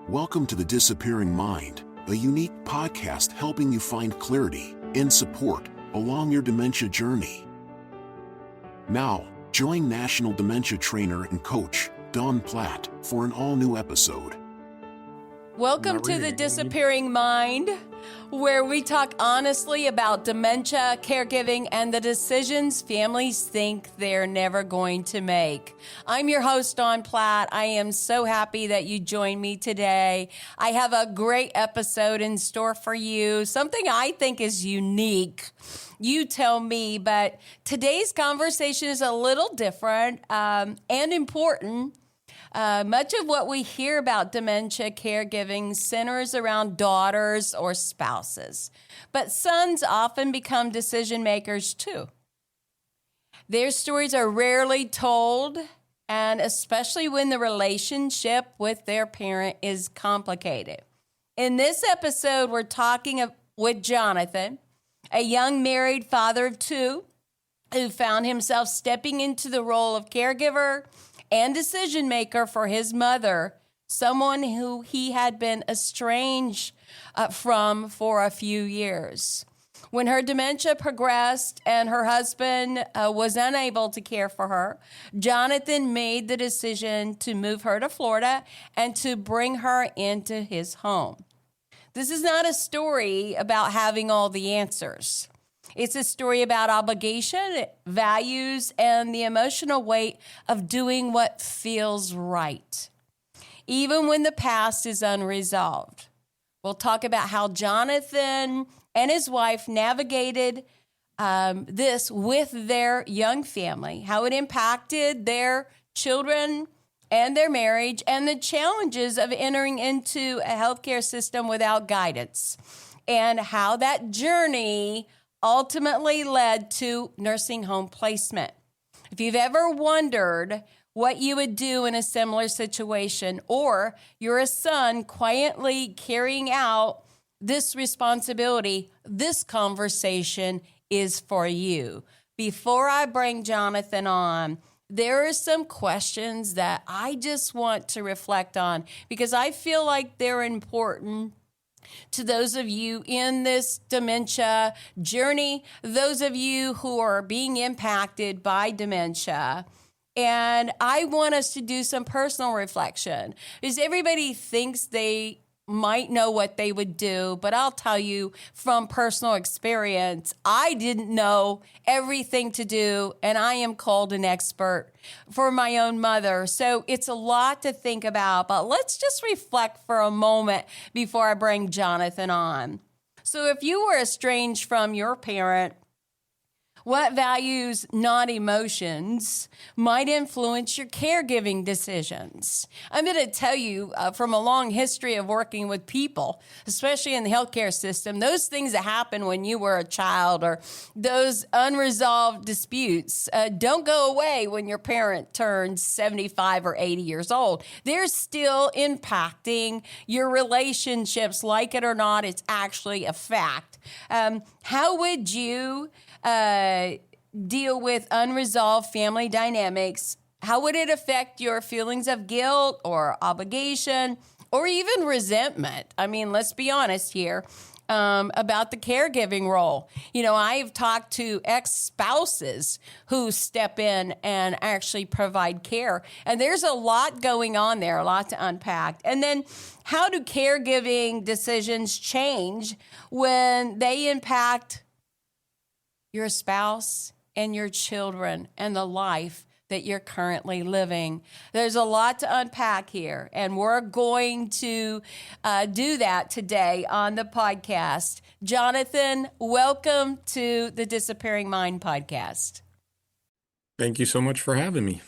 Welcome to The Disappearing Mind, a unique podcast helping you find clarity and support along your dementia journey. Now, join National Dementia Trainer and Coach, Dawn Platt, for an all-new episode. Welcome to The Disappearing Mind, where we talk honestly about dementia, caregiving, and the decisions families think they're never going to make. I'm your host, Dawn Platt. I am so happy that you joined me today. I have a great episode in store for you, something I think is unique. You tell me, but today's conversation is a little different and important. Much of what we hear about dementia caregiving centers around daughters or spouses, but sons often become decision makers too. Their stories are rarely told, and especially when the relationship with their parent is complicated. In this episode, we're talking with Jonathan, a young married father of two who found himself stepping into the role of caregiver and decision maker for his mother, someone who he had been estranged from for a few years. When her dementia progressed and her husband was unable to care for her, Jonathan made the decision to move her to Florida and to bring her into his home. This is not a story about having all the answers. It's a story about obligation, values, and the emotional weight of doing what feels right, even when the past is unresolved. We'll talk about how Jonathan and his wife navigated this with their young family, how it impacted their children and their marriage, and the challenges of entering into a healthcare system without guidance, and how that journey ultimately led to nursing home placement. If you've ever wondered what you would do in a similar situation, or you're a son quietly carrying out this responsibility, this conversation is for you. Before I bring Jonathan on, there are some questions that I just want to reflect on because I feel like they're important to those of you in this dementia journey, those of you who are being impacted by dementia. And I want us to do some personal reflection because everybody thinks they might know what they would do, but I'll tell you from personal experience, I didn't know everything to do, and I am called an expert for my own mother. So it's a lot to think about, but let's just reflect for a moment before I bring Jonathan on. So if you were estranged from your parent, what values, not emotions, might influence your caregiving decisions? I'm going to tell you from a long history of working with people, especially in the healthcare system, those things that happened when you were a child or those unresolved disputes don't go away when your parent turns 75 or 80 years old. They're still impacting your relationships, like it or not. It's actually a fact. How would you deal with unresolved family dynamics? How would it affect your feelings of guilt or obligation or even resentment? I mean, let's be honest here about the caregiving role. You know, I've talked to ex-spouses who step in and actually provide care. And there's a lot going on there, a lot to unpack. And then how do caregiving decisions change when they impact your spouse and your children and the life that you're currently living? There's a lot to unpack here, and we're going to do that today on the podcast. Jonathan, welcome to the Disappearing Mind podcast. Thank you so much for having me.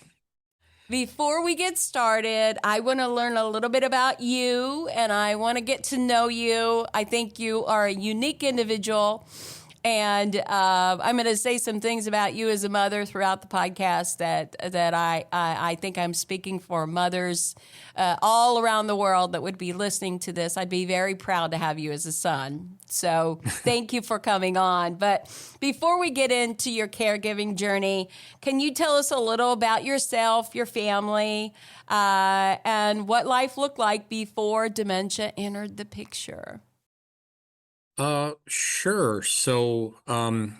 Before we get started, I want to learn a little bit about you, and I want to get to know you. I think you are a unique individual. And I'm going to say some things about you as a mother throughout the podcast that I think I'm speaking for mothers all around the world that would be listening to this. I'd be very proud to have you as a son. So thank you for coming on. But before we get into your caregiving journey, can you tell us a little about yourself, your family, and what life looked like before dementia entered the picture? Sure. So, I'm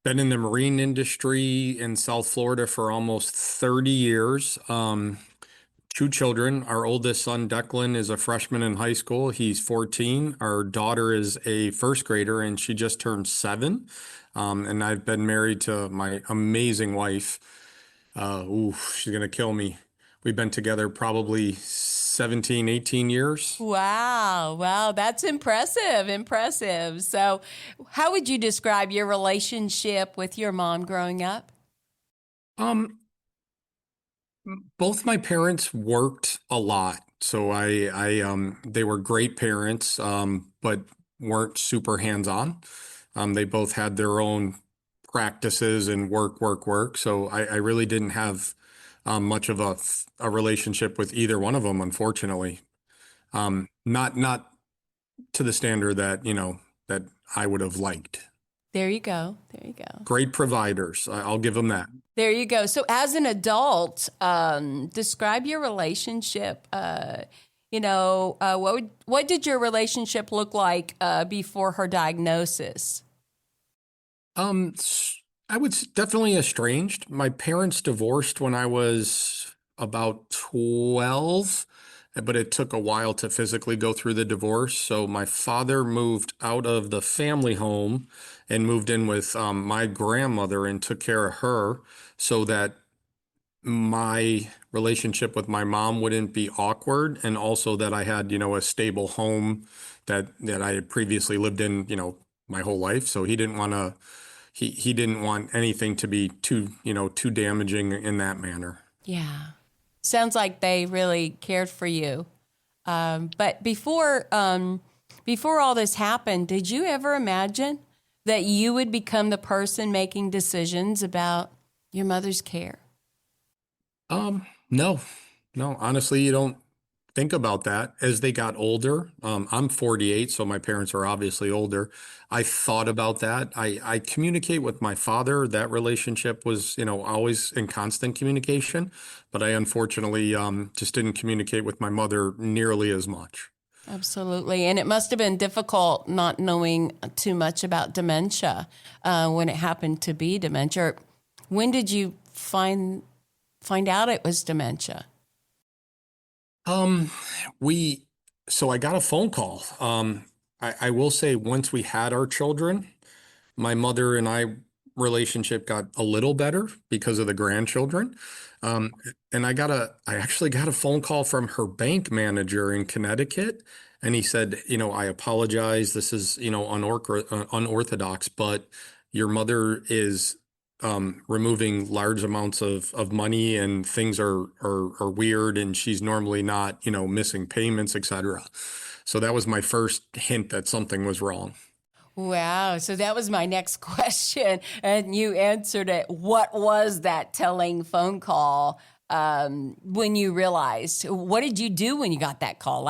been in the marine industry in South Florida for almost 30 years. Two children. Our oldest son, Declan, is a freshman in high school. He's 14. Our daughter is a first grader and she just turned 7. And I've been married to my amazing wife. She's gonna kill me. We've been together probably 17, 18 years. Wow, that's impressive. So, how would you describe your relationship with your mom growing up? Um, Both my parents worked a lot. So they were great parents, but weren't super hands-on. They both had their own practices and work. So I really didn't have much of a relationship with either one of them, unfortunately. Not to the standard that, that I would have liked. There you go. There you go. Great providers. I'll give them that. There you go. So, as an adult, describe your relationship. What did your relationship look like before her diagnosis? I would definitely estranged. My parents divorced when I was about 12, but it took a while to physically go through the divorce. So my father moved out of the family home and moved in with my grandmother and took care of her so that my relationship with my mom wouldn't be awkward, and also that I had, a stable home that I had previously lived in, my whole life. So he didn't want anything to be too damaging in that manner. Yeah. Sounds like they really cared for you. But before all this happened, did you ever imagine that you would become the person making decisions about your mother's care? No, no, honestly, you don't think about that as they got older. I'm 48, so my parents are obviously older. I thought about that. I communicate with my father. That relationship was, always in constant communication, but I unfortunately just didn't communicate with my mother nearly as much. Absolutely. And it must have been difficult not knowing too much about dementia when it happened to be dementia. When did you find out it was dementia? Um, so I got a phone call. I will say once we had our children, my mother and I relationship got a little better because of the grandchildren. Um, and I actually got a phone call from her bank manager in Connecticut. And he said, I apologize. This is, unorthodox, but your mother is removing large amounts of money and things are weird and she's normally not, missing payments, etc. So that was my first hint that something was wrong. Wow. So that was my next question. And you answered it. What was that telling phone call when you realized? What did you do when you got that call?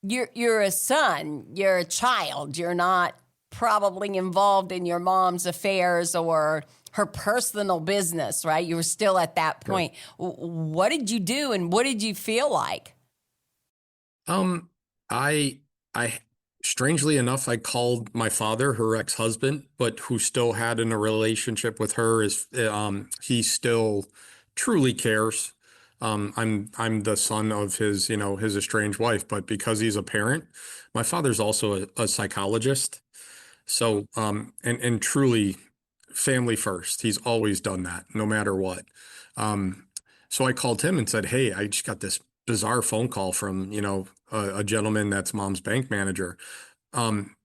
You're a son, you're a child, you're not probably involved in your mom's affairs or her personal business, right? You were still at that point. Sure. What did you do and what did you feel like? I strangely enough, I called my father, her ex-husband, but who still had in a relationship with her is he still truly cares. I'm the son of his estranged wife, but because he's a parent, my father's also a psychologist. So and truly family first. He's always done that, no matter what. Um, so I called him and said, "Hey, I just got this bizarre phone call from, a gentleman that's mom's bank manager." Um,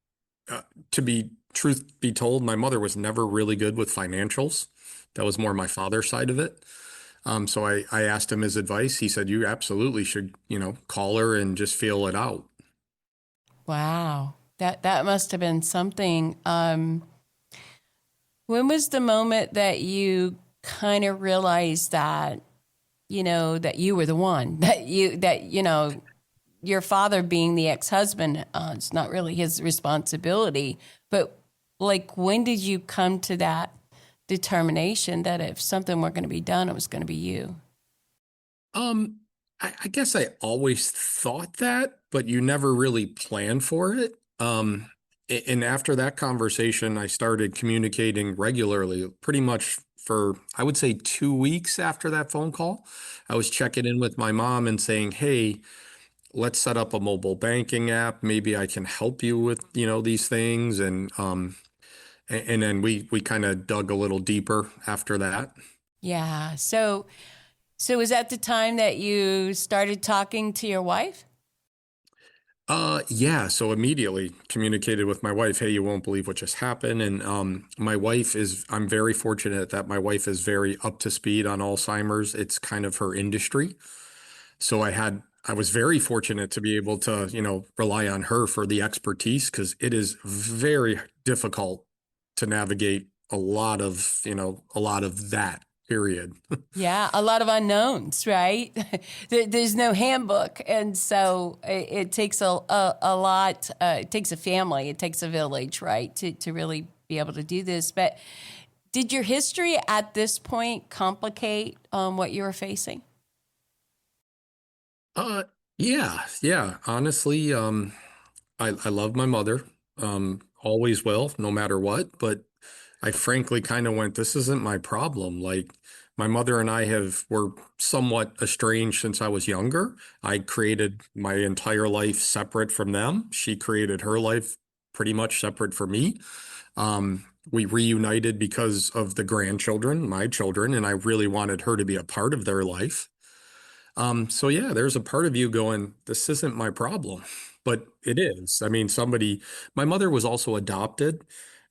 to be truth be told, my mother was never really good with financials. That was more my father's side of it. So I asked him his advice. He said, "You absolutely should, call her and just feel it out." Wow. That must have been something. When was the moment that you kind of realized that, that you were the one, that your father being the ex-husband, it's not really his responsibility, but like, when did you come to that determination that if something were going to be done, it was going to be you? Um, I guess I always thought that, but you never really plan for it. And after that conversation, I started communicating regularly, pretty much for, I would say, 2 weeks after that phone call. I was checking in with my mom and saying, "Hey, let's set up a mobile banking app. Maybe I can help you with, these things." And then we kind of dug a little deeper after that. Yeah. So was that the time that you started talking to your wife? Yeah, so immediately communicated with my wife, "Hey, you won't believe what just happened." And my wife is, I'm very fortunate that my wife is very up to speed on Alzheimer's. It's kind of her industry. So I was very fortunate to be able to, rely on her for the expertise because it is very difficult to navigate a lot of that period. Yeah, a lot of unknowns, right? There's no handbook, and so it takes a lot. It takes a family, it takes a village, right, to really be able to do this. But did your history at this point complicate what you were facing? Uh, yeah, yeah. Honestly, I love my mother, always will, no matter what. But I frankly kind of went, this isn't my problem. Like my mother and I were somewhat estranged since I was younger. I created my entire life separate from them. She created her life pretty much separate from me. We reunited because of the grandchildren, my children, and I really wanted her to be a part of their life. So yeah, there's a part of you going, this isn't my problem, but it is. I mean, my mother was also adopted.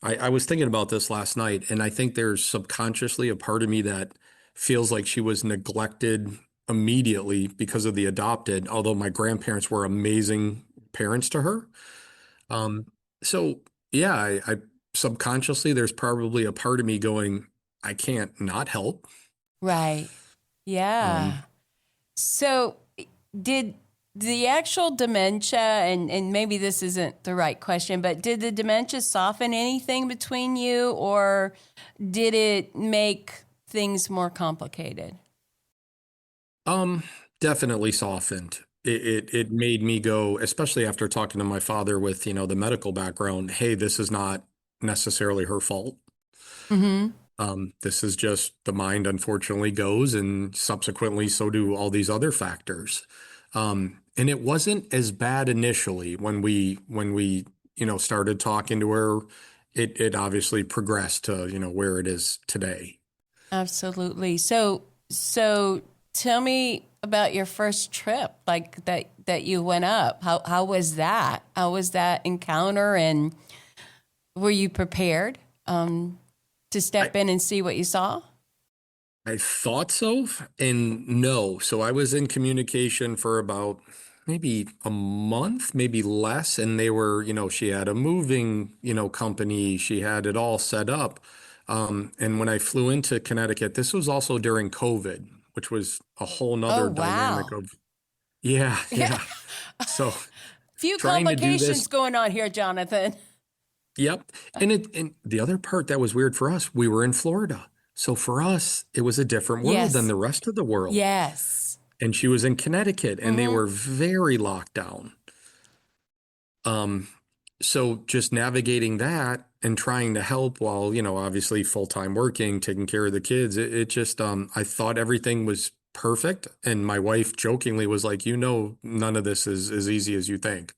I was thinking about this last night, and I think there's subconsciously a part of me that feels like she was neglected immediately because of the adopted, although my grandparents were amazing parents to her. Um, so yeah, I subconsciously, there's probably a part of me going, I can't not help. Right. Um, Yeah. So did the actual dementia, and maybe this isn't the right question, but did the dementia soften anything between you, or did it make things more complicated? Um, Definitely softened. It made me go, especially after talking to my father with, the medical background, hey, this is not necessarily her fault. Mm-hmm. This is just the mind unfortunately goes, and subsequently so do all these other factors. And it wasn't as bad initially when we started talking to her. It obviously progressed to, where it is today. Absolutely. So tell me about your first trip, like that you went up. How was that? How was that encounter, and were you prepared to I, step in and see what you saw? I thought so, and no. So I was in communication for about maybe a month, maybe less, and they were, she had a moving, company. She had it all set up. And when I flew into Connecticut, this was also during COVID, which was a whole Oh nother dynamic wow. of, yeah, Yeah. yeah. So Few trying to do complications this, going on here, Jonathan. yep. And the other part that was weird for us, we were in Florida. So for us, it was a different world than Yes. the rest of the world. Yes. And she was in Connecticut and they Mm-hmm. were very locked down. Um, so just navigating that and trying to help while, obviously full-time working, taking care of the kids, it just, I thought everything was perfect. And my wife jokingly was like, none of this is as easy as you think.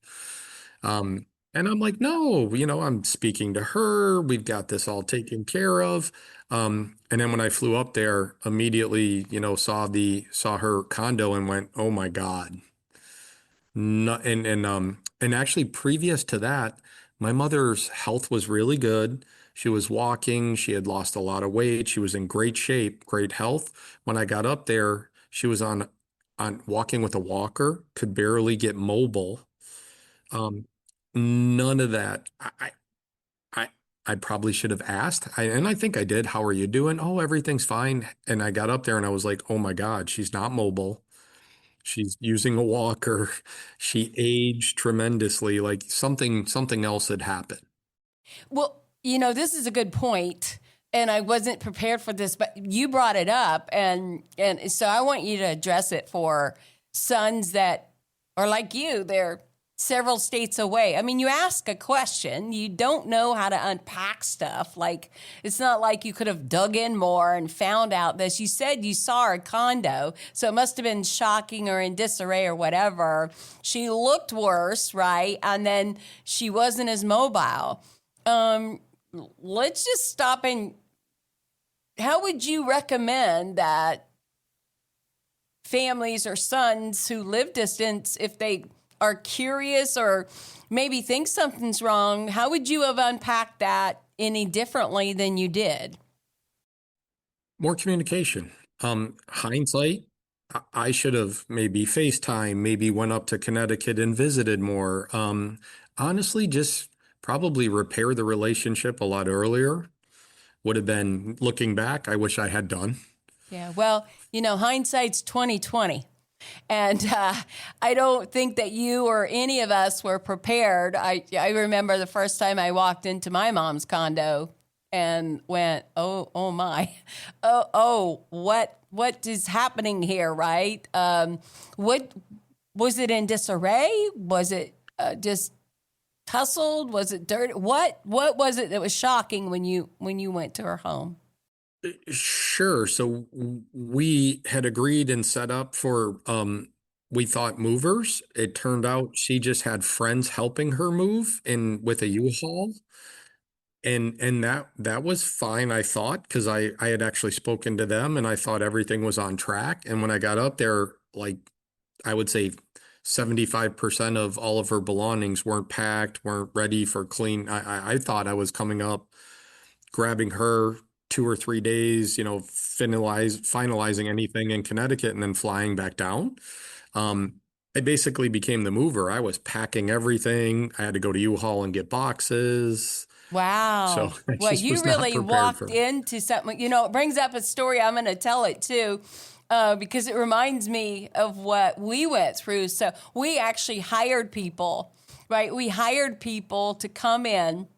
Um, and I'm like, no, I'm speaking to her. We've got this all taken care of. And then when I flew up there, immediately, saw her condo and went, oh my God. No, and actually previous to that, my mother's health was really good. She was walking, she had lost a lot of weight, she was in great shape, great health. When I got up there, she was on walking with a walker, could barely get mobile. Um, none of that. I, I probably should have asked. And I think I did. How are you doing? Oh, everything's fine. And I got up there and I was like, oh my God, she's not mobile. She's using a walker. She aged tremendously. Like something else had happened. Well, this is a good point, and I wasn't prepared for this, but you brought it up, and so I want you to address it for sons that are like you. They're several states away. I mean, you ask a question, you don't know how to unpack stuff. Like, it's not like you could have dug in more and found out this. You said you saw her condo, so it must have been shocking or in disarray or whatever. She looked worse, right? And then she wasn't as mobile. Let's just stop and how would you recommend that families or sons who live distance, if they are curious or maybe think something's wrong, how would you have unpacked that any differently than you did? More communication. Hindsight, I should have maybe FaceTime, maybe went up to Connecticut and visited more. Honestly, just probably repair the relationship a lot earlier. Would have been, looking back, I wish I had done. Yeah, well, hindsight's 2020. And I don't think that you or any of us were prepared. I remember the first time I walked into my mom's condo and went, oh my, what is happening here, right? What was it in disarray? Was it just tussled? Was it dirty? What was it that was shocking when you went to her home? Sure. So we had agreed and set up for, we thought movers. It turned out she just had friends helping her move in with a U-Haul. And that was fine, I thought, because I had actually spoken to them and I thought everything was on track. And when I got up there, like I would say 75% of all of her belongings weren't packed, weren't ready for clean. I thought I was coming up, grabbing her 2 or 3 days, finalizing anything in Connecticut and then flying back down. I basically became the mover. I was packing everything. I had to go to U-Haul and get boxes. So Wow. I Well, just you was not really prepared walked for it. into something. It brings up a story. I'm going to tell it too, because it reminds me of what we went through. So we actually hired people, right? We hired people to come in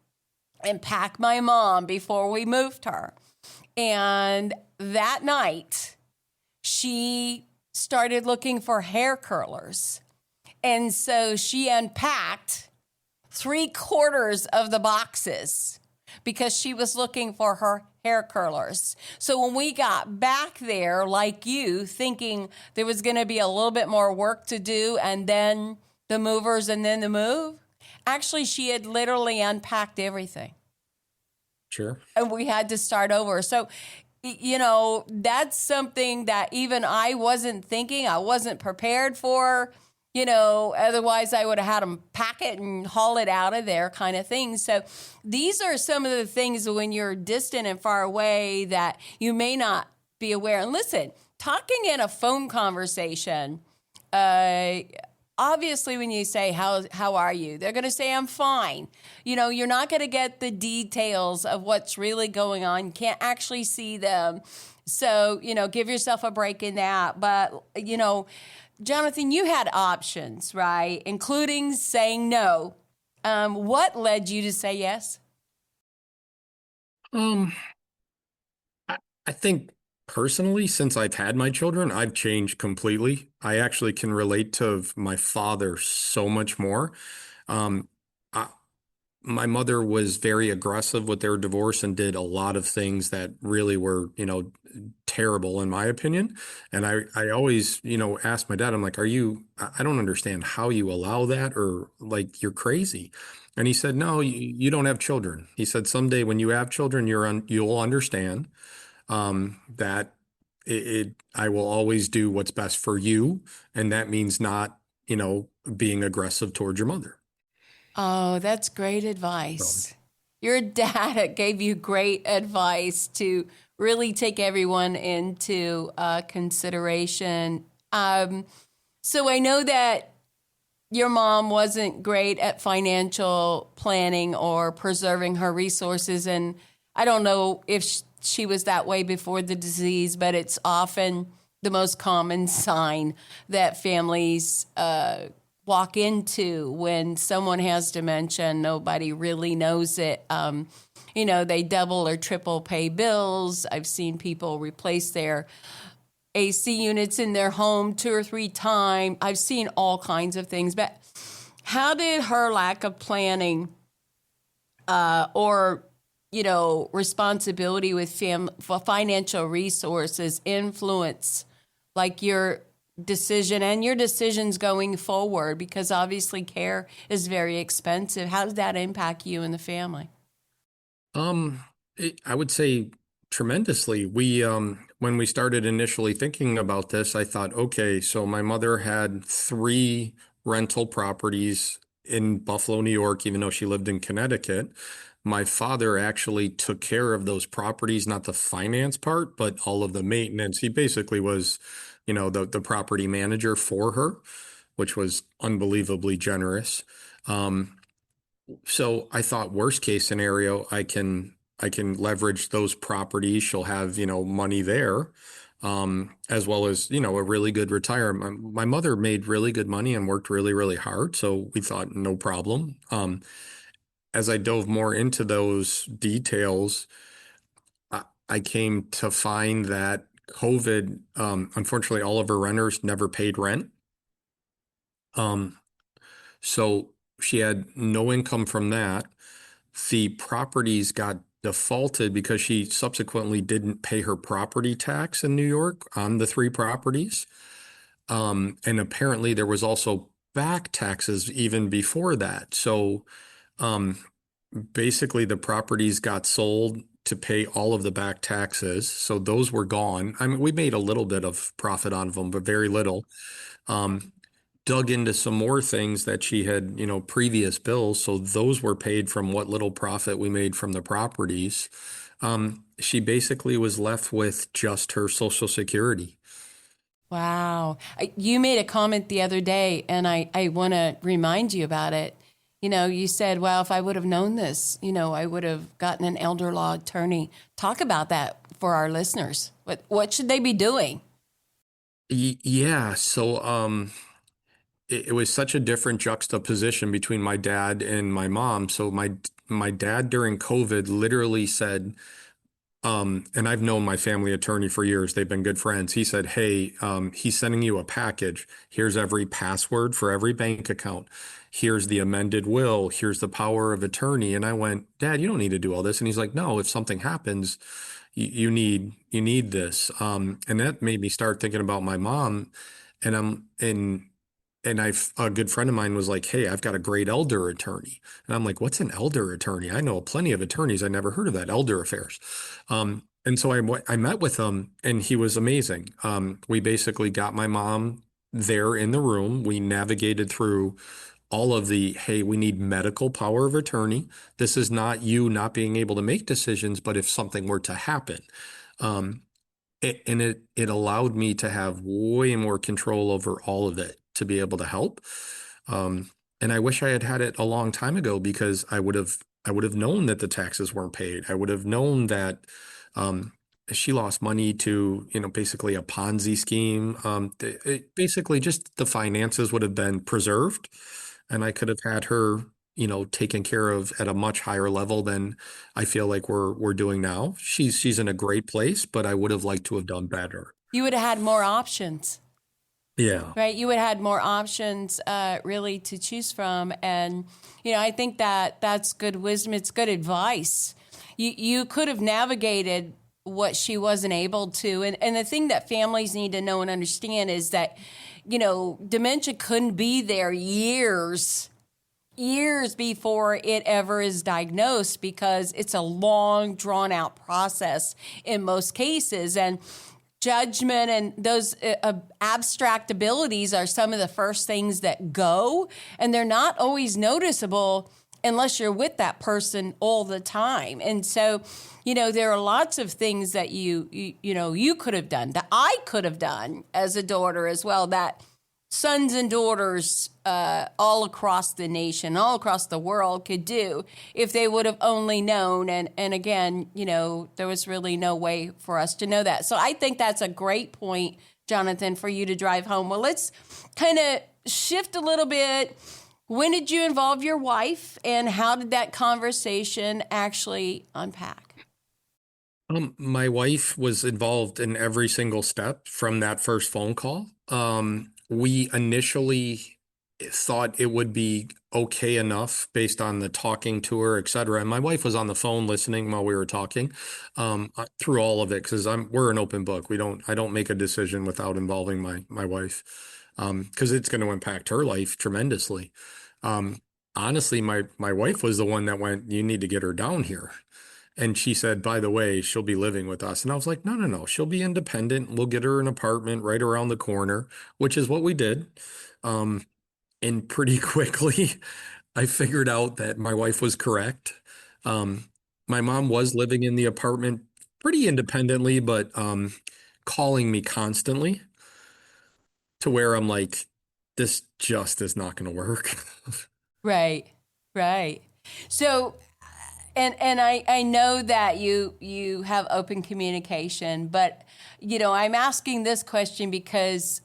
and pack my mom before we moved her. And that night, she started looking for hair curlers. And so she unpacked 3/4 of the boxes because she was looking for her hair curlers. So when we got back there, like you, thinking there was going to be a little bit more work to do and then the movers and then the move, actually, she had literally unpacked everything. Sure. And we had to start over. So, that's something that even I wasn't thinking, I wasn't prepared for. Otherwise I would have had them pack it and haul it out of there kind of thing. So these are some of the things when you're distant and far away that you may not be aware. And listen, talking in a phone conversation, obviously when you say, how are you? They're going to say, I'm fine. You're not going to get the details of what's really going on. You can't actually see them. So, give yourself a break in that. But, Jonathan, you had options, right? Including saying no. What led you to say yes? Um, I think personally, since I've had my children, I've changed completely. I actually can relate to my father so much more. Um, I, my mother was very aggressive with their divorce and did a lot of things that really were, terrible in my opinion. And I always, asked my dad, I'm like, I don't understand how you allow that, or like, you're crazy. And he said, no, you don't have children. He said, someday when you have children, you'll understand, that I will always do what's best for you. And that means not, being aggressive towards your mother. Oh, that's great advice. Your dad gave you great advice to really take everyone into consideration. So I know that your mom wasn't great at financial planning or preserving her resources. And I don't know if she was that way before the disease, but it's often the most common sign that families walk into when someone has dementia and nobody really knows it. They double or triple pay bills. I've seen people replace their AC units in their home 2 or 3 times. I've seen all kinds of things. But how did her lack of planning or responsibility with financial resources influence like your decision and your decisions going forward? Because obviously care is very expensive. How does that impact you and the family? I would say tremendously. When we started initially thinking about this, I thought, okay, so my mother had 3 rental properties in Buffalo, New York, even though she lived in Connecticut. My father actually took care of those properties, not the finance part, but all of the maintenance. He basically was, the property manager for her, which was unbelievably generous. So I thought worst case scenario, I can leverage those properties. She'll have, money there, as well as, a really good retirement. My mother made really good money and worked really, really hard. So we thought no problem. As I dove more into those details, I came to find that COVID, unfortunately, all of her renters never paid rent. So she had no income from that. The properties got defaulted because she subsequently didn't pay her property tax in New York on the 3 properties. And apparently there was also back taxes even before that. So basically the properties got sold to pay all of the back taxes. So those were gone. I mean, we made a little bit of profit on them, but very little. Dug into some more things that she had, previous bills. So those were paid from what little profit we made from the properties. She basically was left with just her Social Security. Wow. You made a comment the other day, and I want to remind you about it. You said, well, if I would have known this, I would have gotten an elder law attorney. Talk about that for our listeners. What should they be doing? Yeah. So, it was such a different juxtaposition between my dad and my mom. So my dad during COVID literally said, and I've known my family attorney for years. They've been good friends. He said, hey, he's sending you a package. Here's every password for every bank account. Here's the amended will. Here's the power of attorney. And I went, Dad, you don't need to do all this. And he's like, no, if something happens, you need this. And that made me start thinking about my mom. And a good friend of mine was like, hey, I've got a great elder attorney. And I'm like, what's an elder attorney? I know plenty of attorneys. I never heard of that, elder affairs. And so I met with him and he was amazing. We basically got my mom there in the room. We navigated through all of the, hey, we need medical power of attorney. This is not you not being able to make decisions, but if something were to happen. It allowed me to have way more control over all of it to be able to help. And I wish I had had it a long time ago because I would have known that the taxes weren't paid. I would have known that she lost money to, basically a Ponzi scheme. Basically just the finances would have been preserved and I could have had her, taken care of at a much higher level than I feel like we're doing now. She's in a great place, but I would have liked to have done better. You would have had more options. Yeah. Right. You would have had more options really to choose from. And, I think that's good wisdom. It's good advice. You could have navigated what she wasn't able to. And the thing that families need to know and understand is that, dementia couldn't be there years before it ever is diagnosed because it's a long, drawn out process in most cases. And judgment and those abstract abilities are some of the first things that go, and they're not always noticeable unless you're with that person all the time. And so, there are lots of things that you could have done, that I could have done as a daughter as well, that sons and daughters all across the nation, all across the world could do if they would have only known. And again, there was really no way for us to know that. So I think that's a great point, Jonathan, for you to drive home. Well, let's kind of shift a little bit. When did you involve your wife, and how did that conversation actually unpack? My wife was involved in every single step from that first phone call. We initially thought it would be okay enough based on the talking to her, et cetera. And my wife was on the phone listening while we were talking, through all of it, because we're an open book. I don't make a decision without involving my wife, because it's going to impact her life tremendously. Honestly, my wife was the one that went, "You need to get her down here." And she said, "By the way, she'll be living with us." And I was like, no, no, no, she'll be independent. We'll get her an apartment right around the corner, which is what we did. And pretty quickly, I figured out that my wife was correct. My mom was living in the apartment pretty independently, but calling me constantly, to where I'm like, this just is not going to work. Right, right. So, and I know that you have open communication, but I'm asking this question because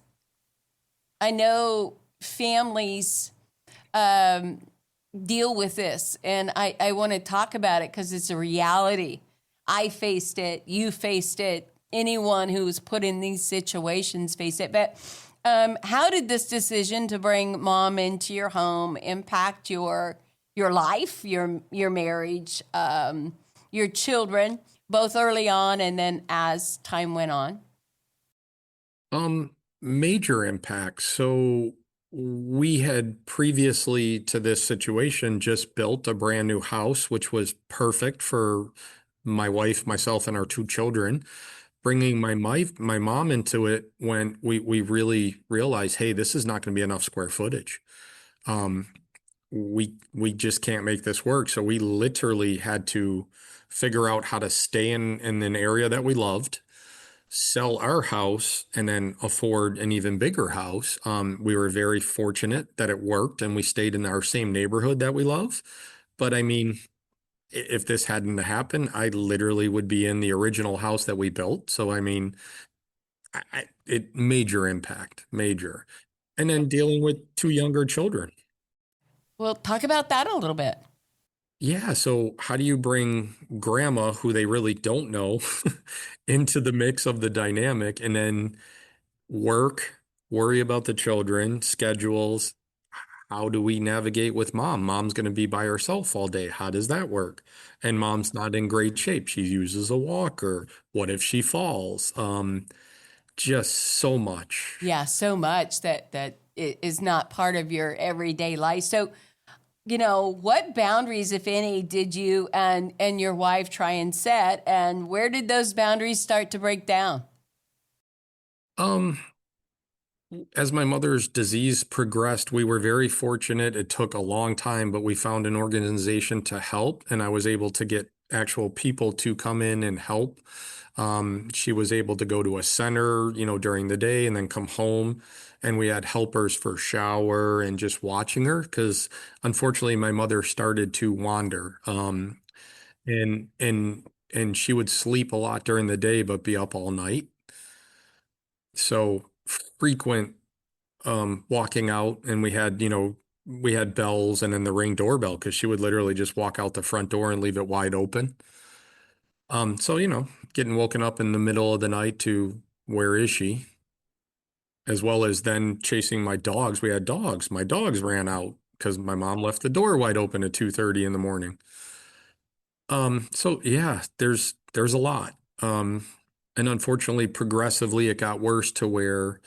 I know families deal with this, and I want to talk about it because it's a reality. I faced it, you faced it, anyone who's put in these situations faced it. But how did this decision to bring mom into your home impact your life, your marriage, your children, both early on and then as time went on? Major impact. So we had previously to this situation just built a brand new house, which was perfect for my wife, myself, and our two children. Bringing my mom into it, when we really realized, hey, this is not going to be enough square footage. We just can't make this work. So we literally had to figure out how to stay in an area that we loved, sell our house, and then afford an even bigger house. We were very fortunate that it worked, and we stayed in our same neighborhood that we love. But I mean, if this hadn't happened, I literally would be in the original house that we built. So I mean, it major impact, major. And then dealing with two younger children. Well, talk about that a little bit. Yeah, so how do you bring grandma, who they really don't know, into the mix of the dynamic, and then work, worry about the children, schedules? How do we navigate with mom? Mom's going to be by herself all day. How does that work? And mom's not in great shape. She uses a walker. What if she falls? Just so much. Yeah, so much that is not part of your everyday life. So, what boundaries, if any, did you and your wife try and set, and where did those boundaries start to break down? As my mother's disease progressed, we were very fortunate. It took a long time, but we found an organization to help, and I was able to get actual people to come in and help. She was able to go to a center, during the day, and then come home. And we had helpers for shower and just watching her, because unfortunately my mother started to wander. And she would sleep a lot during the day, but be up all night. So frequent walking out, and we had bells and then the Ring doorbell, because she would literally just walk out the front door and leave it wide open. So getting woken up in the middle of the night to, where is she? As well as then chasing my dogs. We had dogs. My dogs ran out because my mom left the door wide open at 2:30 in the morning. So yeah, there's a lot. And unfortunately, progressively, it got worse to where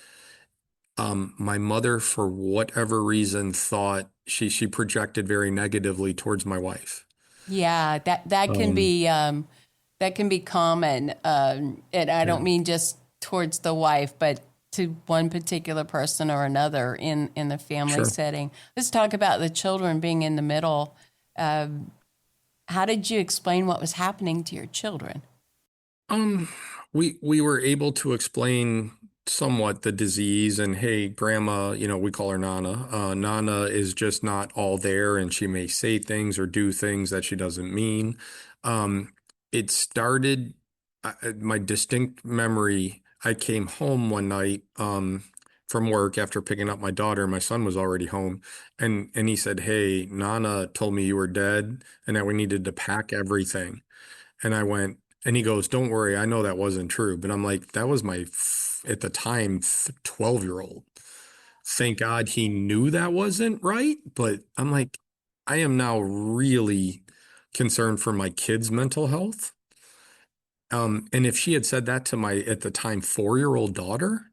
my mother, for whatever reason, thought she projected very negatively towards my wife. Yeah, that can be common, and I don't mean just towards the wife, but to one particular person or another in the family Sure. setting. Let's talk about the children being in the middle. How did you explain what was happening to your children? We were able to explain somewhat the disease and hey, grandma, we call her Nana. Nana is just not all there and she may say things or do things that she doesn't mean. It started, my distinct memory, I came home one night from work after picking up my daughter. My son was already home and he said, "Hey, Nana told me you were dead and that we needed to pack everything." And I went, and he goes, "Don't worry, I know that wasn't true." But I'm like, that was at the time, 12-year-old. Thank God he knew that wasn't right. But I'm like, I am now really concerned for my kid's mental health. And if she had said that to my, at the time, 4-year-old daughter,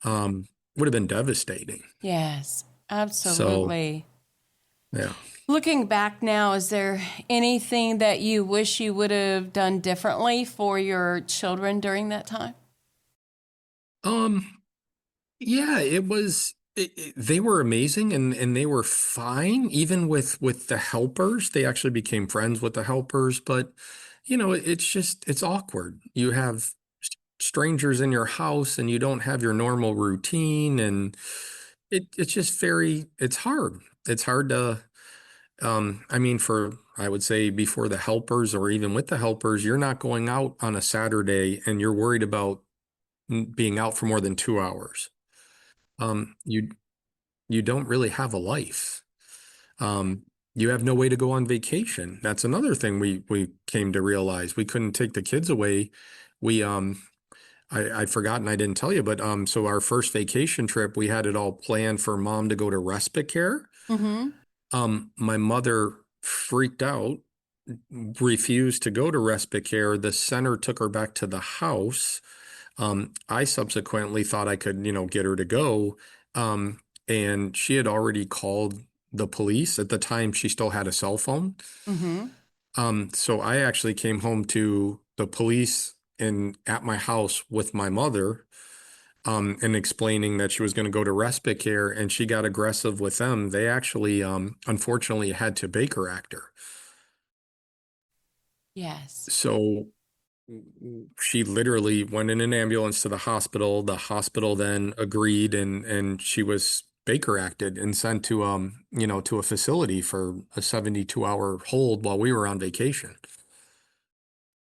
would have been devastating. Yes, So, absolutely. yeah. Looking back now, is there anything that you wish you would have done differently for your children during that time? Um, Yeah, they were amazing and they were fine even with the helpers. They actually became friends with the helpers, but it's awkward. You have strangers in your house and you don't have your normal routine and it's just it's hard. It's hard to I mean I would say before the helpers or even with the helpers, you're not going out on a Saturday and you're worried about being out for more than 2 hours. You don't really have a life. Um, you have no way to go on vacation. That's another thing we came to realize. We couldn't take the kids away. We I'd forgotten I didn't tell you, but so our first vacation trip, we had it all planned for mom to go to respite care. Mm-hmm. My mother freaked out, refused to go to respite care. The center took her back to the house. I subsequently thought I could, get her to go. Um, and she had already called the police. At the time, she still had a cell phone. Mm-hmm. So I actually came home to the police and at my house with my mother, and explaining that she was going to go to respite care, and she got aggressive with them. They actually, unfortunately, had to Baker Act her. Yes. So she literally went in an ambulance to the hospital. The hospital then agreed and she was Baker acted and sent to to a facility for a 72-hour hold while we were on vacation.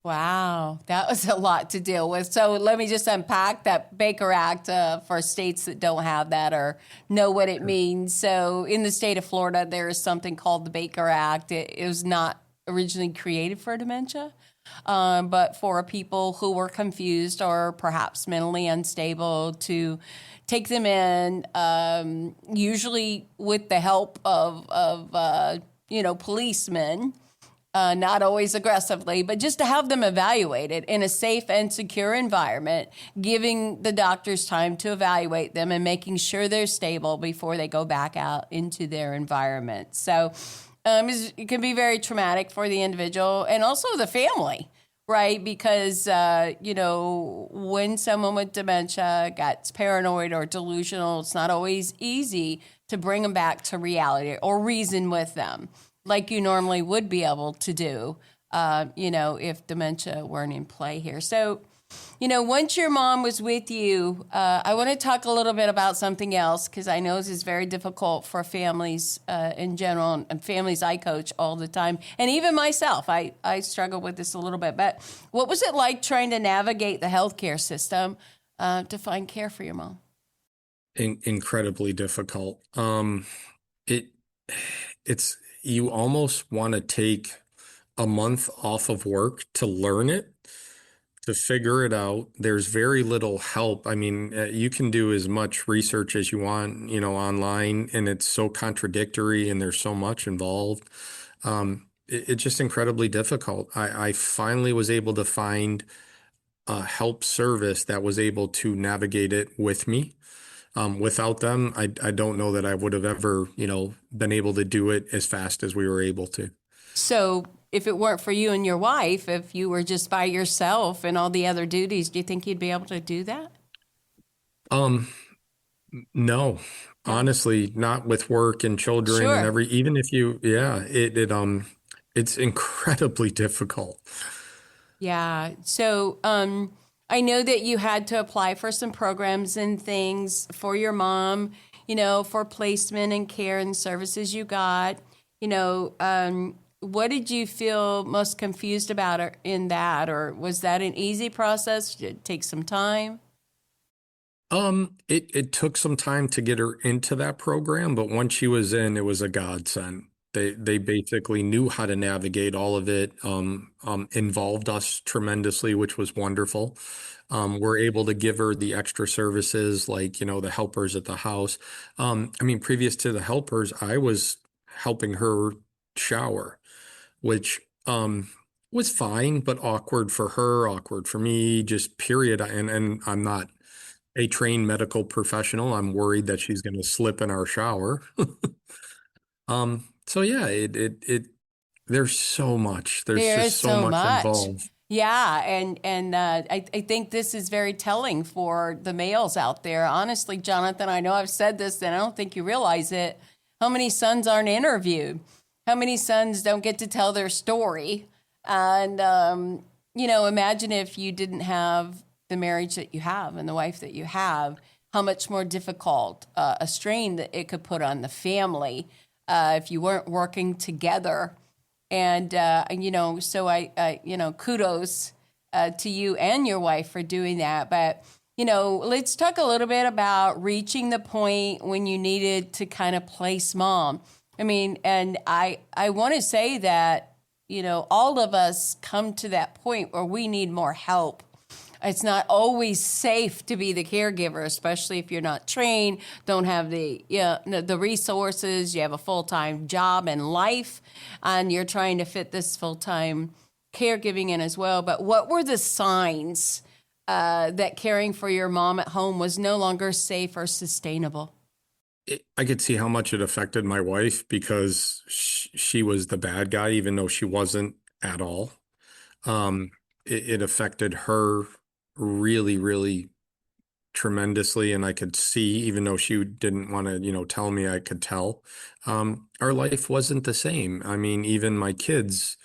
Wow, that was a lot to deal with. So let me just unpack that Baker Act for states that don't have that or know what it means. So in the state of Florida, there is something called the Baker Act. It was not originally created for dementia, but for people who were confused or perhaps mentally unstable to take them in, usually with the help of policemen, not always aggressively, but just to have them evaluated in a safe and secure environment, giving the doctors time to evaluate them and making sure they're stable before they go back out into their environment. So it can be very traumatic for the individual and also the family, right? Because, when someone with dementia gets paranoid or delusional, it's not always easy to bring them back to reality or reason with them like you normally would be able to do, if dementia weren't in play here. So, once your mom was with you, I want to talk a little bit about something else because I know this is very difficult for families in general and families I coach all the time. And even myself, I struggle with this a little bit. But what was it like trying to navigate the healthcare system to find care for your mom? Incredibly difficult. It it's you almost want to take a month off of work to learn it, to figure it out. There's very little help. I mean, you can do as much research as you want, online, and it's so contradictory and there's so much involved. It's just incredibly difficult. I finally was able to find a help service that was able to navigate it with me. Without them, I don't know that I would have ever, been able to do it as fast as we were able to. So if it weren't for you and your wife, if you were just by yourself and all the other duties, do you think you'd be able to do that? Um, no, No. honestly, not with work and children and Sure. even if it's incredibly difficult. Yeah. So I know that you had to apply for some programs and things for your mom, for placement and care and services you got. What did you feel most confused about in that? Or was that an easy process? Did it take some time? It took some time to get her into that program, but once she was in, it was a godsend. They basically knew how to navigate all of it, involved us tremendously, which was wonderful. We're able to give her the extra services like, the helpers at the house. I mean, previous to the helpers, I was helping her shower, which was fine, but awkward for her, awkward for me, just period. And I'm not a trained medical professional. I'm worried that she's going to slip in our shower. So yeah, there's so much. There's There just is so so much much. involved. Yeah, and I think this is very telling for the males out there. Honestly, Jonathan, I know I've said this, and I don't think you realize it. How many sons aren't interviewed? How many sons don't get to tell their story? And imagine if you didn't have the marriage that you have and the wife that you have, how much more difficult a strain that it could put on the family if you weren't working together. And so kudos to you and your wife for doing that. But, let's talk a little bit about reaching the point when you needed to kind of place mom. I mean, and I want to say that, all of us come to that point where we need more help. It's not always safe to be the caregiver, especially if you're not trained, don't have the resources, you have a full-time job and life, and you're trying to fit this full-time caregiving in as well. But what were the signs that caring for your mom at home was no longer safe or sustainable? I could see how much it affected my wife because she was the bad guy, even though she wasn't at all. It affected her really, really tremendously. And I could see, even though she didn't want to, tell me, I could tell. Our life wasn't the same. I mean, even my kids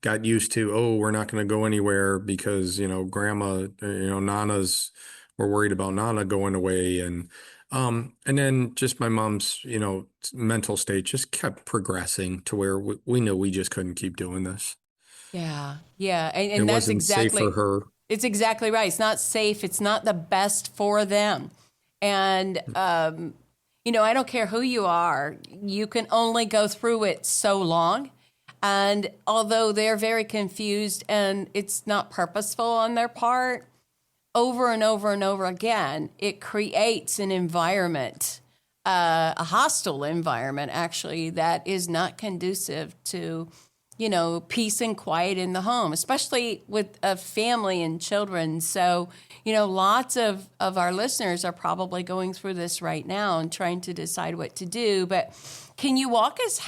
got used to, oh, we're not going to go anywhere because, grandma, Nana's, we're worried about Nana going away. And then just my mom's, mental state just kept progressing to where we knew we just couldn't keep doing this. Yeah, yeah. It And that's wasn't safe for exactly, her. it's exactly right. It's not safe. It's not the best for them. And, I don't care who you are, you can only go through it so long. And although they're very confused and it's not purposeful on their part, over and over and over again, it creates an environment, a hostile environment, actually, that is not conducive to, peace and quiet in the home, especially with a family and children. So, lots of our listeners are probably going through this right now and trying to decide what to do. But can you walk us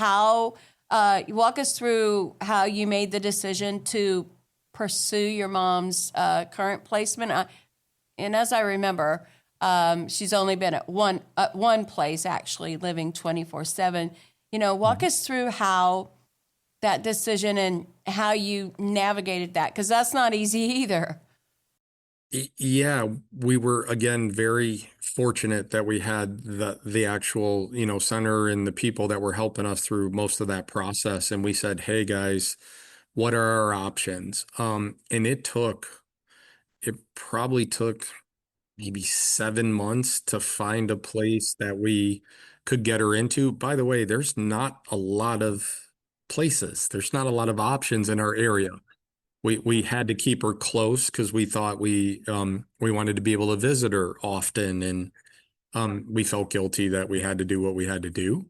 through how you made the decision to pursue your mom's current placement? And as I remember, she's only been at one place, actually, living 24/7. Walk us through how that decision and how you navigated that, because that's not easy either. Yeah, we were again very fortunate that we had the actual, center and the people that were helping us through most of that process. And we said, hey guys, what are our options? And it probably took maybe 7 months to find a place that we could get her into. By the way, there's not a lot of places. There's not a lot of options in our area. We had to keep her close because we thought we wanted to be able to visit her often, and we felt guilty that we had to do what we had to do.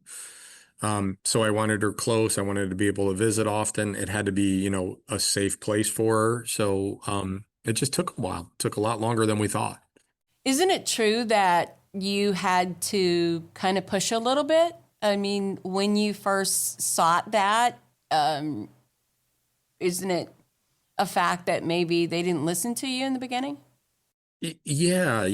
So I wanted her close. I wanted to be able to visit often. It had to be, a safe place for her. So it just took a while. It took a lot longer than we thought. Isn't it true that you had to kind of push a little bit? I mean, when you first sought that, isn't it a fact that maybe they didn't listen to you in the beginning? Yeah.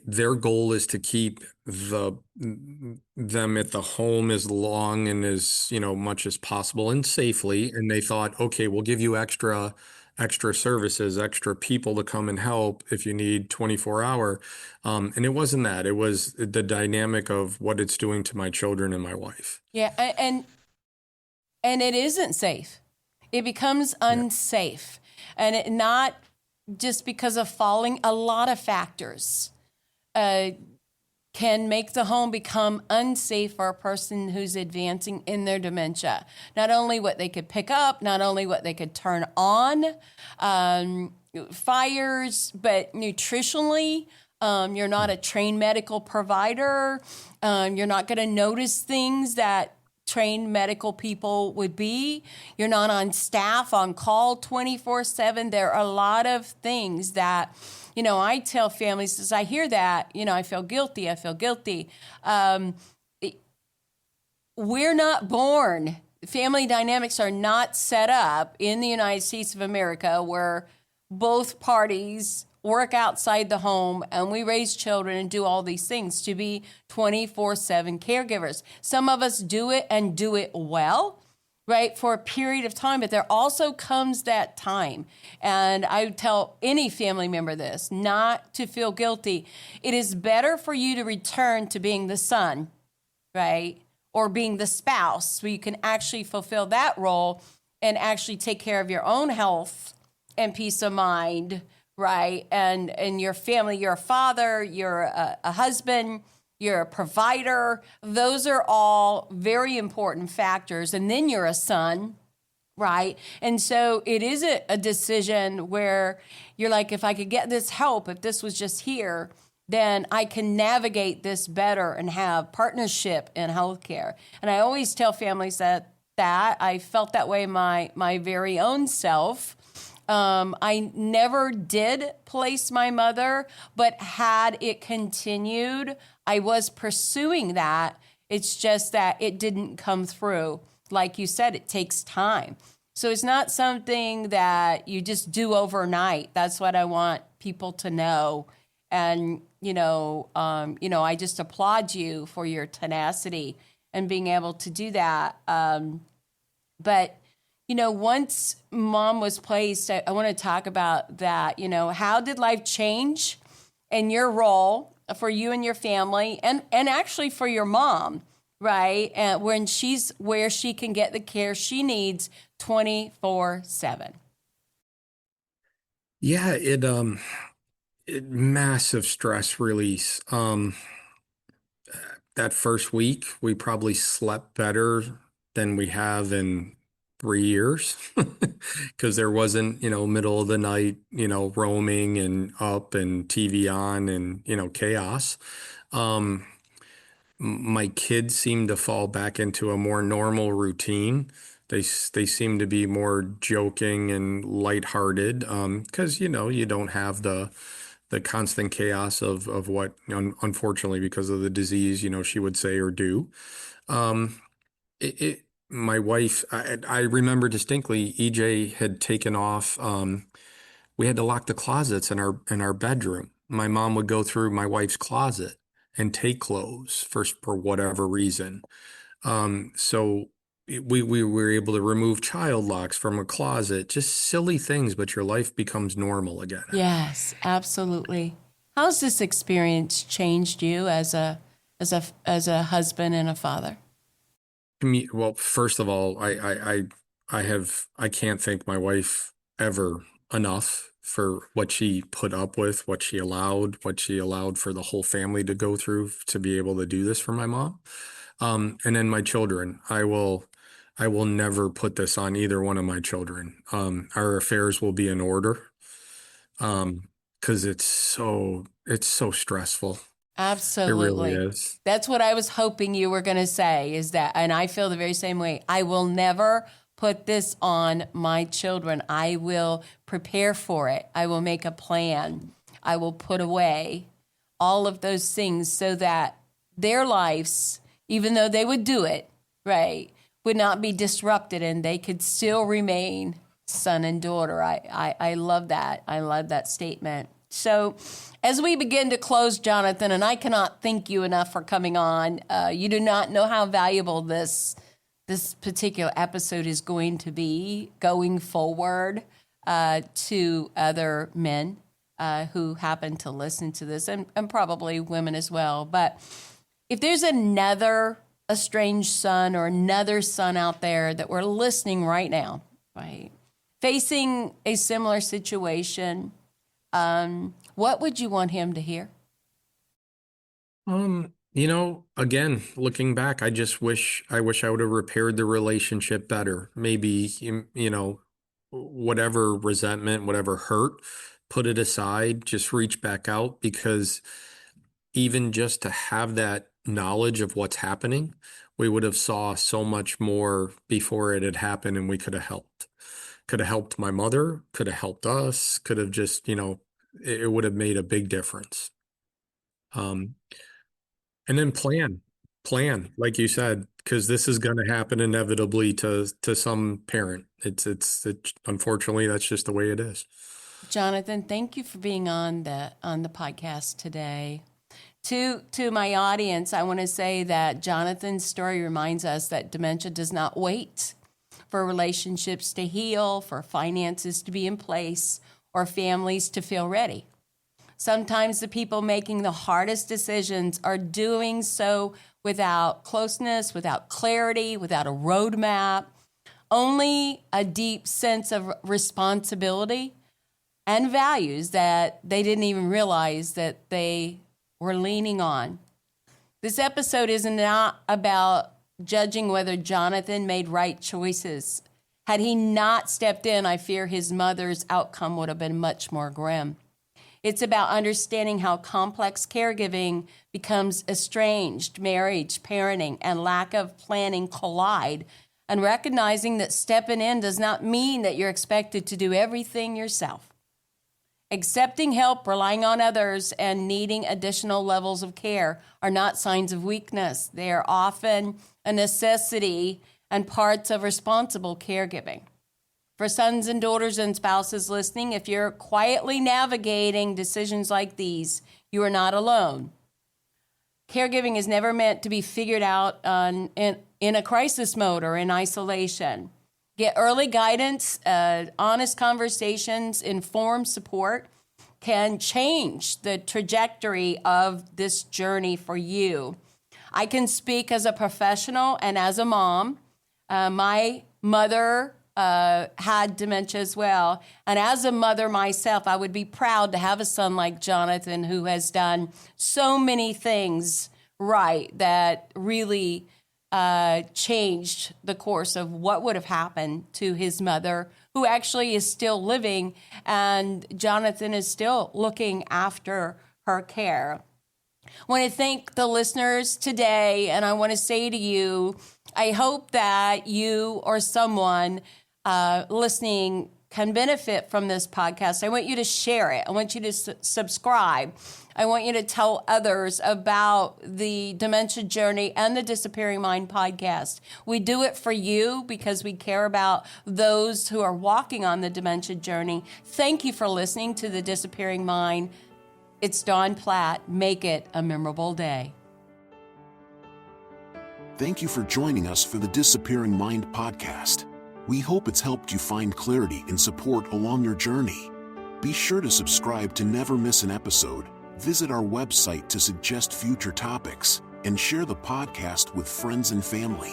Their goal is to keep them at the home as long and as, much as possible and safely. And they thought, okay, we'll give you extra extra services, extra people to come and help if you need 24-hour. And it wasn't that. It was the dynamic of what it's doing to my children and my wife. Yeah, and it isn't safe. It becomes unsafe. And it not just because of falling, a lot of factors can make the home become unsafe for a person who's advancing in their dementia. Not only what they could pick up, not only what they could turn on, fires, but nutritionally, you're not a trained medical provider. You're not going to notice things that trained medical people would be. You're not on staff, on call 24/7. There are a lot of things that, I tell families, as I hear that, I feel guilty. We're not born. Family dynamics are not set up in the United States of America where both parties work outside the home and we raise children and do all these things to be 24/7 caregivers. Some of us do it and do it well, right, for a period of time, but there also comes that time. And I would tell any family member this, not to feel guilty. It is better for you to return to being the son, right, or being the spouse, where you can actually fulfill that role and actually take care of your own health and peace of mind, right? And your family, you're a father, you're a husband, you're a provider. Those are all very important factors. And then you're a son, right? And so it is a decision where you're like, if I could get this help, if this was just here, then I can navigate this better and have partnership in healthcare. And I always tell families that I felt that way my very own self. I never did place my mother, but had it continued, I was pursuing that. It's just that it didn't come through. Like you said, it takes time. So it's not something that you just do overnight. That's what I want people to know. And, I just applaud you for your tenacity and being able to do that. But once mom was placed, I want to talk about that. How did life change in your role for you and your family and actually for your mom, right? And when she's where she can get the care she needs 24/7. Yeah, it massive stress release. That first week, we probably slept better than we have in 3 years because there wasn't, middle of the night, roaming and up and TV on and, chaos. My kids seem to fall back into a more normal routine. They seem to be more joking and lighthearted because, you don't have the constant chaos of what, unfortunately, because of the disease, she would say or do. My wife, I remember distinctly, EJ had taken off. We had to lock the closets in our bedroom. My mom would go through my wife's closet and take clothes for whatever reason. So we were able to remove child locks from a closet, just silly things, but your life becomes normal again. Yes, absolutely. How's this experience changed you as a husband and a father? Well, first of all, I can't thank my wife ever enough for what she put up with, what she allowed for the whole family to go through to be able to do this for my mom. And then my children, I will never put this on either one of my children. Our affairs will be in order, because it's so stressful. Absolutely. It really is. That's what I was hoping you were going to say is that, and I feel the very same way. I will never put this on my children. I will prepare for it. I will make a plan. I will put away all of those things so that their lives, even though they would do it, right, would not be disrupted and they could still remain son and daughter. I love that. I love that statement. So as we begin to close, Jonathan, and I cannot thank you enough for coming on. You do not know how valuable this particular episode is going to be going forward. to other men who happen to listen to this, and probably women as well. But if there's another estranged son or another son out there that we're listening right now, right, facing a similar situation, what would you want him to hear? Again, looking back, I wish I would have repaired the relationship better. Maybe, whatever resentment, whatever hurt, put it aside, just reach back out, because even just to have that knowledge of what's happening, we would have saw so much more before it had happened, and we could have helped. Could have helped my mother, could have helped us, could have just, it would have made a big difference. Um, and then plan, like you said, because this is going to happen inevitably to some parent. It's unfortunately, that's just the way it is. Jonathan, thank you for being on the podcast today. To my audience, I want to say that Jonathan's story reminds us that dementia does not wait for relationships to heal, for finances to be in place, or families to feel ready. Sometimes the people making the hardest decisions are doing so without closeness, without clarity, without a roadmap, only a deep sense of responsibility and values that they didn't even realize that they were leaning on. This episode is not about judging whether Jonathan made right choices. Had he not stepped in, I fear his mother's outcome would have been much more grim. It's about understanding how complex caregiving becomes estranged, marriage, parenting, and lack of planning collide, and recognizing that stepping in does not mean that you're expected to do everything yourself. Accepting help, relying on others, and needing additional levels of care are not signs of weakness. They are often a necessity and parts of responsible caregiving. For sons and daughters and spouses listening, if you're quietly navigating decisions like these, you are not alone. Caregiving is never meant to be figured out in a crisis mode or in isolation. Get early guidance, honest conversations, informed support can change the trajectory of this journey for you. I can speak as a professional and as a mom. My mother had dementia as well. And as a mother myself, I would be proud to have a son like Jonathan who has done so many things right that really changed the course of what would have happened to his mother, who actually is still living, and Jonathan is still looking after her care. I want to thank the listeners today, and I want to say to you, I hope that you or someone listening can benefit from this podcast. I want you to share it. I want you to subscribe. I want you to tell others about the Dementia Journey and the Disappearing Mind podcast. We do it for you because we care about those who are walking on the dementia journey. Thank you for listening to the Disappearing Mind. It's Dawn Platt. Make it a memorable day. Thank you for joining us for the Disappearing Mind podcast. We hope it's helped you find clarity and support along your journey. Be sure to subscribe to never miss an episode, visit our website to suggest future topics, and share the podcast with friends and family.